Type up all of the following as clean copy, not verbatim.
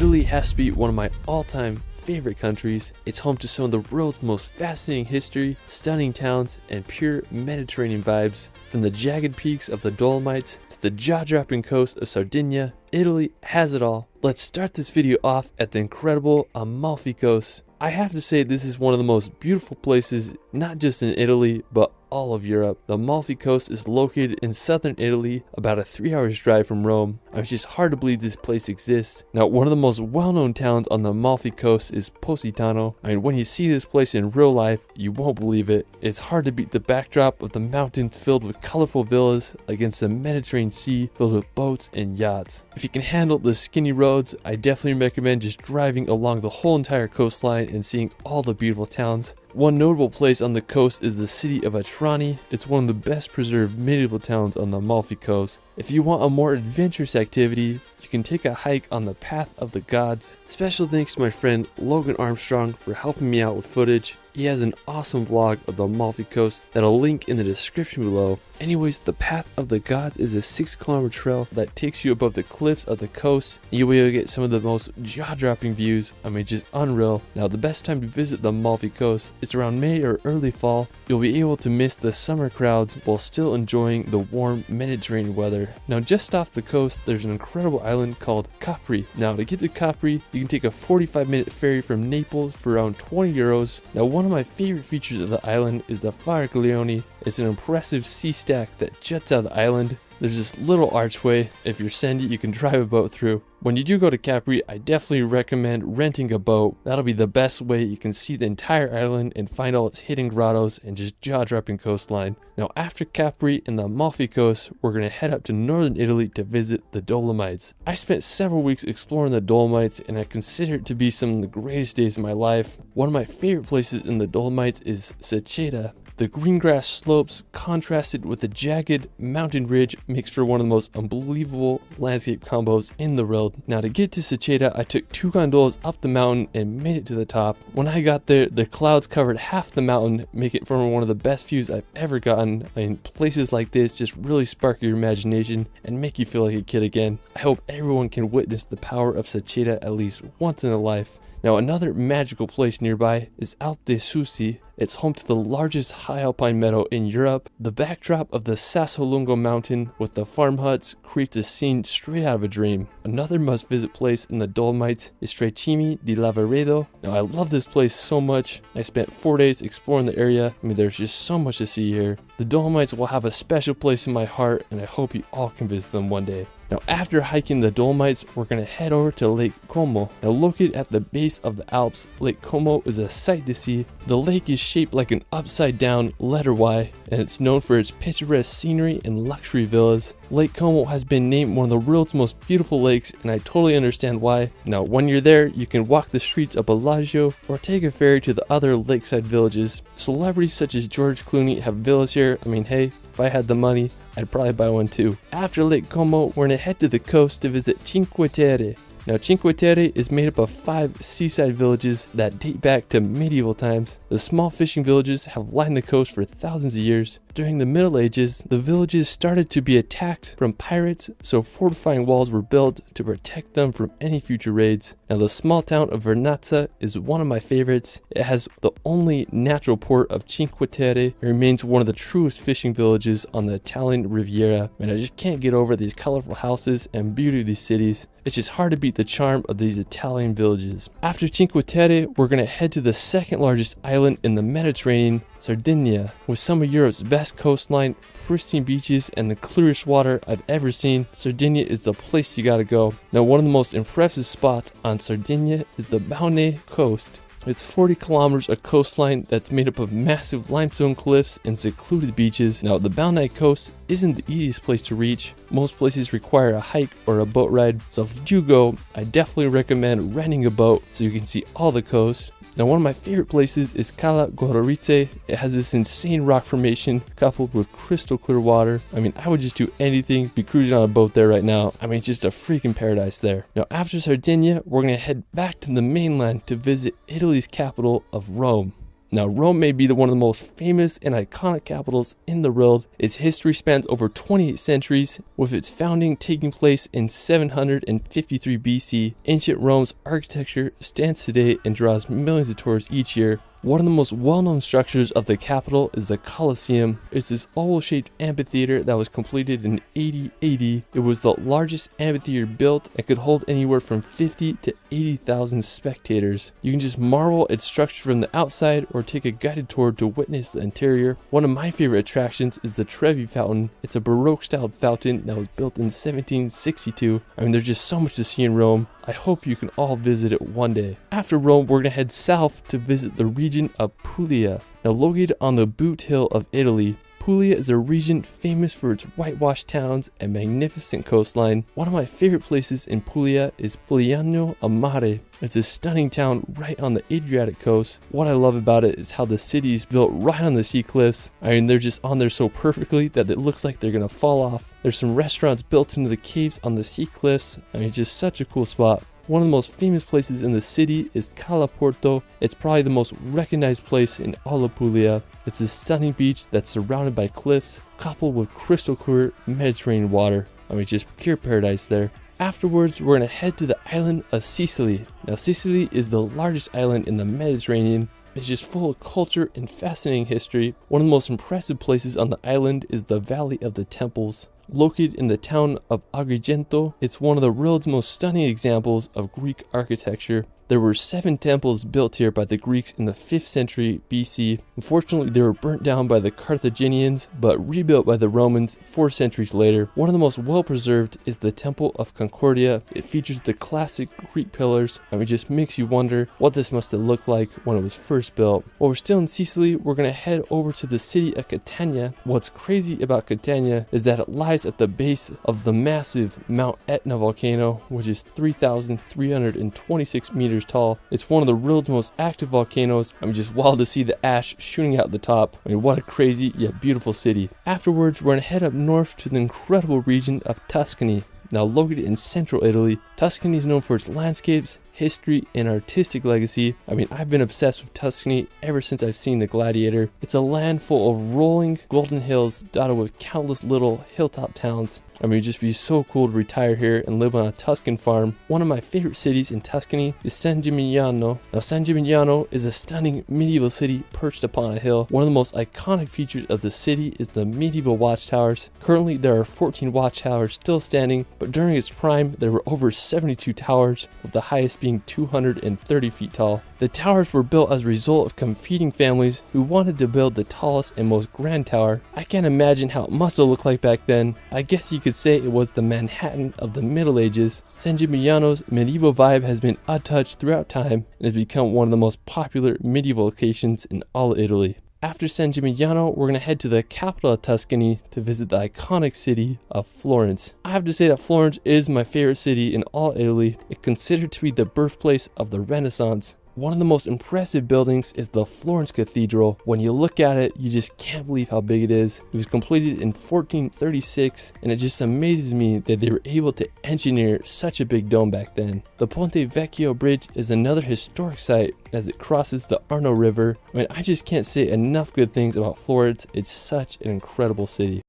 Italy has to be one of my all-time favorite countries. It's home to some of the world's most fascinating history, stunning towns, and pure Mediterranean vibes. From the jagged peaks of the Dolomites to the jaw-dropping coast of Sardinia, Italy has it all. Let's start this video off at the incredible Amalfi Coast. I have to say this is one of the most beautiful places, not just in Italy, but all of Europe. The Amalfi Coast is located in southern Italy, about a 3-hour drive from Rome. It's just hard to believe this place exists. Now, one of the most well-known towns on the Amalfi Coast is Positano. When you see this place in real life, you won't believe it. It's hard to beat the backdrop of the mountains filled with colorful villas against the Mediterranean Sea filled with boats and yachts. If you can handle the skinny roads, I definitely recommend just driving along the whole entire coastline and seeing all the beautiful towns. One notable place on the coast is the city of Atrani. It's one of the best preserved medieval towns on the Amalfi Coast. If you want a more adventurous activity, you can take a hike on the Path of the Gods. Special thanks to my friend Logan Armstrong for helping me out with footage. He has an awesome vlog of the Amalfi Coast that I'll link in the description below. Anyways, the Path of the Gods is a 6-kilometer trail that takes you above the cliffs of the coast. You'll be able to get some of the most jaw-dropping views. Just unreal. Now, the best time to visit the Amalfi Coast is around May or early fall. You'll be able to miss the summer crowds while still enjoying the warm Mediterranean weather. Now, just off the coast, there's an incredible island called Capri. Now, to get to Capri, you can take a 45-minute ferry from Naples for around 20 euros. Now, one of my favorite features of the island is the Faraglioni. It's an impressive sea stack that juts out of the island. There's this little archway. If you're sandy, you can drive a boat through. When you do go to Capri, I definitely recommend renting a boat. That'll be the best way you can see the entire island and find all its hidden grottos and just jaw-dropping coastline. Now, after Capri and the Amalfi Coast, we're going to head up to northern Italy to visit the Dolomites. I spent several weeks exploring the Dolomites, and I consider it to be some of the greatest days of my life. One of my favorite places in the Dolomites is Seceta. The green grass slopes contrasted with the jagged mountain ridge makes for one of the most unbelievable landscape combos in the world. Now, to get to Seceta, I took 2 gondolas up the mountain and made it to the top. When I got there, the clouds covered half the mountain, making it for one of the best views I've ever gotten. Places like this just really spark your imagination and make you feel like a kid again. I hope everyone can witness the power of Seceta at least once in a life. Now, another magical place nearby is Alpe dei Susi. It's home to the largest high alpine meadow in Europe. The backdrop of the Sassolungo mountain with the farm huts creates a scene straight out of a dream. Another must-visit place in the Dolomites is Trecime di Lavaredo. Now, I love this place so much. I spent 4 days exploring the area. There's just so much to see here. The Dolomites will have a special place in my heart, and I hope you all can visit them one day. Now, after hiking the Dolomites, we're going to head over to Lake Como. Now, located at the base of the Alps, Lake Como is a sight to see. The lake is shaped like an upside-down letter Y, and it's known for its picturesque scenery and luxury villas. Lake Como has been named one of the world's most beautiful lakes, and I totally understand why. Now, when you're there, you can walk the streets of Bellagio or take a ferry to the other lakeside villages. Celebrities such as George Clooney have villas here. Hey, if I had the money, I'd probably buy one too. After Lake Como, we're gonna head to the coast to visit Cinque Terre. Now, Cinque Terre is made up of 5 seaside villages that date back to medieval times. The small fishing villages have lined the coast for thousands of years. During the Middle Ages, the villages started to be attacked from pirates, so fortifying walls were built to protect them from any future raids. Now, the small town of Vernazza is one of my favorites. It has the only natural port of Cinque Terre and remains one of the truest fishing villages on the Italian Riviera. I just can't get over these colorful houses and beauty of these cities. It's just hard to beat the charm of these Italian villages. After Cinque Terre, we're going to head to the second largest island in the Mediterranean, Sardinia. With some of Europe's best coastline, pristine beaches, and the clearest water I've ever seen, Sardinia is the place you gotta go. Now, one of the most impressive spots on Sardinia is the Baune coast. It's 40 kilometers of coastline that's made up of massive limestone cliffs and secluded beaches. Now, the Baune coast isn't the easiest place to reach. Most places require a hike or a boat ride. So if you do go, I definitely recommend renting a boat so you can see all the coast. Now, one of my favorite places is Cala Gororite. It has this insane rock formation coupled with crystal clear water. I would just do anything, be cruising on a boat there right now. It's just a freaking paradise there. Now, after Sardinia, we're going to head back to the mainland to visit Italy's capital of Rome. Now, Rome may be one of the most famous and iconic capitals in the world. Its history spans over 28 centuries, with its founding taking place in 753 BC. Ancient Rome's architecture stands today and draws millions of tourists each year. One of the most well-known structures of the capital is the Colosseum. It's this oval-shaped amphitheater that was completed in 80 AD. It was the largest amphitheater built and could hold anywhere from 50 to 80,000 spectators. You can just marvel its structure from the outside or take a guided tour to witness the interior. One of my favorite attractions is the Trevi Fountain. It's a Baroque-styled fountain that was built in 1762. I mean, there's just so much to see in Rome. I hope you can all visit it one day. After Rome, we're going to head south to visit the region of Puglia. Now, located on the boot hill of Italy, Puglia is a region famous for its whitewashed towns and magnificent coastline. One of my favorite places in Puglia is Pugliano a Mare. It's a stunning town right on the Adriatic coast. What I love about it is how the city is built right on the sea cliffs. I mean, they're just on there so perfectly that it looks like they're gonna fall off. There's some restaurants built into the caves on the sea cliffs. I mean, it's just such a cool spot. One of the most famous places in the city is Cala Porto. It's probably the most recognized place in all of Puglia. It's a stunning beach that's surrounded by cliffs, coupled with crystal clear Mediterranean water. I mean, just pure paradise there. Afterwards, we're going to head to the island of Sicily. Now, Sicily is the largest island in the Mediterranean. It's just full of culture and fascinating history. One of the most impressive places on the island is the Valley of the Temples. Located in the town of Agrigento, it's one of the world's most stunning examples of Greek architecture. There were 7 temples built here by the Greeks in the 5th century BC. Unfortunately, they were burnt down by the Carthaginians, but rebuilt by the Romans 4 centuries later. One of the most well-preserved is the Temple of Concordia. It features the classic Greek pillars, and it just makes you wonder what this must have looked like when it was first built. While we're still in Sicily, we're going to head over to the city of Catania. What's crazy about Catania is that it lies at the base of the massive Mount Etna volcano, which is 3,326 meters tall. It's one of the world's most active volcanoes. I'm just wild to see the ash shooting out the top. I mean, what a crazy yet beautiful city. Afterwards, we're going to head up north to the incredible region of Tuscany. Now, located in central Italy, Tuscany is known for its landscapes, history, and artistic legacy. I mean, I've been obsessed with Tuscany ever since I've seen The Gladiator. It's a land full of rolling golden hills dotted with countless little hilltop towns. I mean, it'd just be so cool to retire here and live on a Tuscan farm. One of my favorite cities in Tuscany is San Gimignano. Now, San Gimignano is a stunning medieval city perched upon a hill. One of the most iconic features of the city is the medieval watchtowers. Currently, there are 14 watchtowers still standing, but during its prime, there were over 72 towers, with the highest being 230 feet tall. The towers were built as a result of competing families who wanted to build the tallest and most grand tower. I can't imagine how it must have looked like back then. I guess you could say it was the Manhattan of the Middle Ages. San Gimignano's medieval vibe has been untouched throughout time and has become one of the most popular medieval locations in all of Italy. After San Gimignano, we're going to head to the capital of Tuscany to visit the iconic city of Florence. I have to say that Florence is my favorite city in all Italy. It's considered to be the birthplace of the Renaissance. One of the most impressive buildings is the Florence Cathedral. When you look at it, you just can't believe how big it is. It was completed in 1436, and it just amazes me that they were able to engineer such a big dome back then. The Ponte Vecchio Bridge is another historic site as it crosses the Arno River. I mean, I just can't say enough good things about Florence. It's such an incredible city.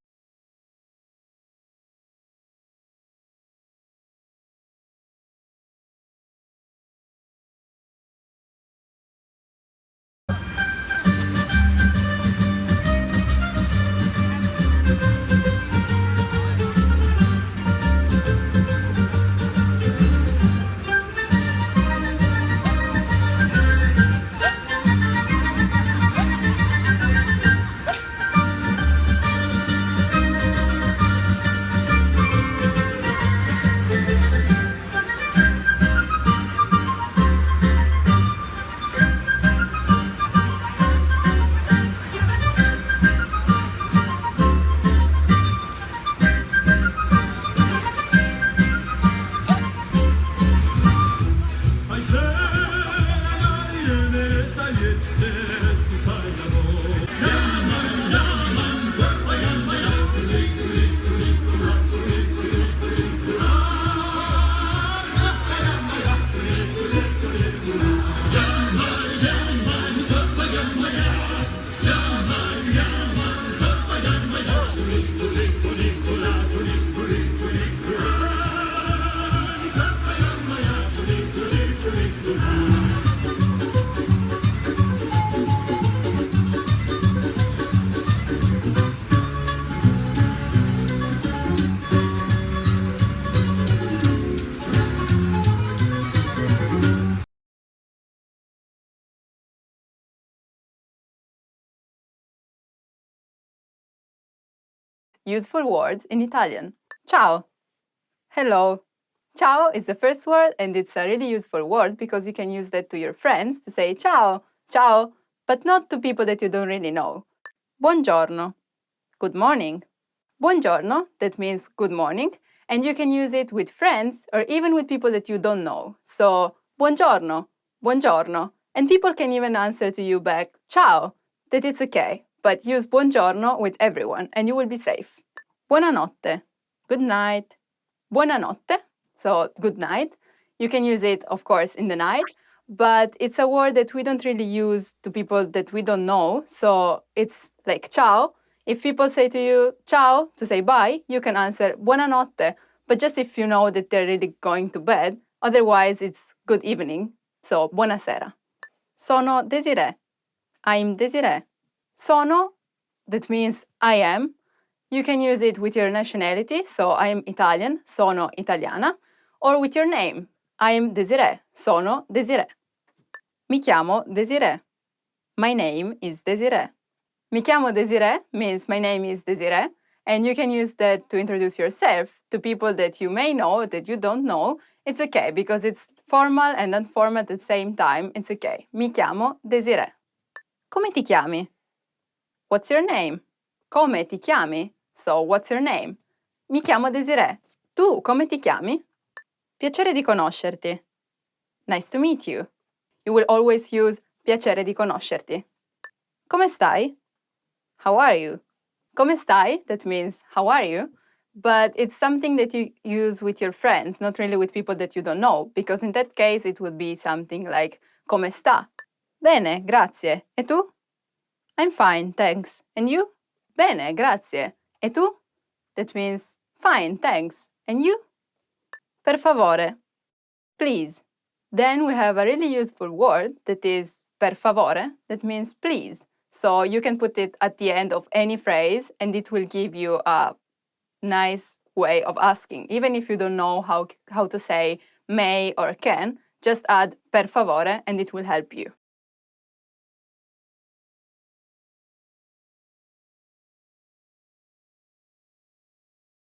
useful words in Italian. Ciao. Hello. Ciao is the first word, and it's a really useful word because you can use that to your friends to say ciao, ciao, but not to people that you don't really know. Buongiorno. Good morning. Buongiorno, that means good morning, and you can use it with friends or even with people that you don't know. So, buongiorno, buongiorno, and people can even answer to you back, ciao, that it's okay, but use buongiorno with everyone and you will be safe. Buonanotte, good night. Buonanotte, so good night. You can use it, of course, in the night, but it's a word that we don't really use to people that we don't know. So it's like ciao. If people say to you ciao to say bye, you can answer buonanotte, but just if you know that they're really going to bed. Otherwise, it's good evening. So buonasera. Sono Desiree. I'm Desiree. Sono, that means I am. You can use it with your nationality, so I am Italian, sono italiana, or with your name. I am Desiree, sono Desiree. Mi chiamo Desiree. My name is Desiree. Mi chiamo Desiree means my name is Desiree, and you can use that to introduce yourself to people that you may know, that you don't know. It's okay, because it's formal and informal at the same time. It's okay. Mi chiamo Desiree. Come ti chiami? What's your name? Come ti chiami? So, what's your name? Mi chiamo Desiree. Tu come ti chiami? Piacere di conoscerti. Nice to meet you. You will always use piacere di conoscerti. Come stai? How are you? Come stai? That means how are you? But it's something that you use with your friends, not really with people that you don't know, because in that case it would be something like come sta? Bene, grazie. E tu? I'm fine, thanks. And you? Bene, grazie. E tu? That means fine, thanks. And you? Per favore. Please. Then we have a really useful word that is per favore, that means please. So you can put it at the end of any phrase and it will give you a nice way of asking. Even if you don't know how to say may or can, just add per favore and it will help you.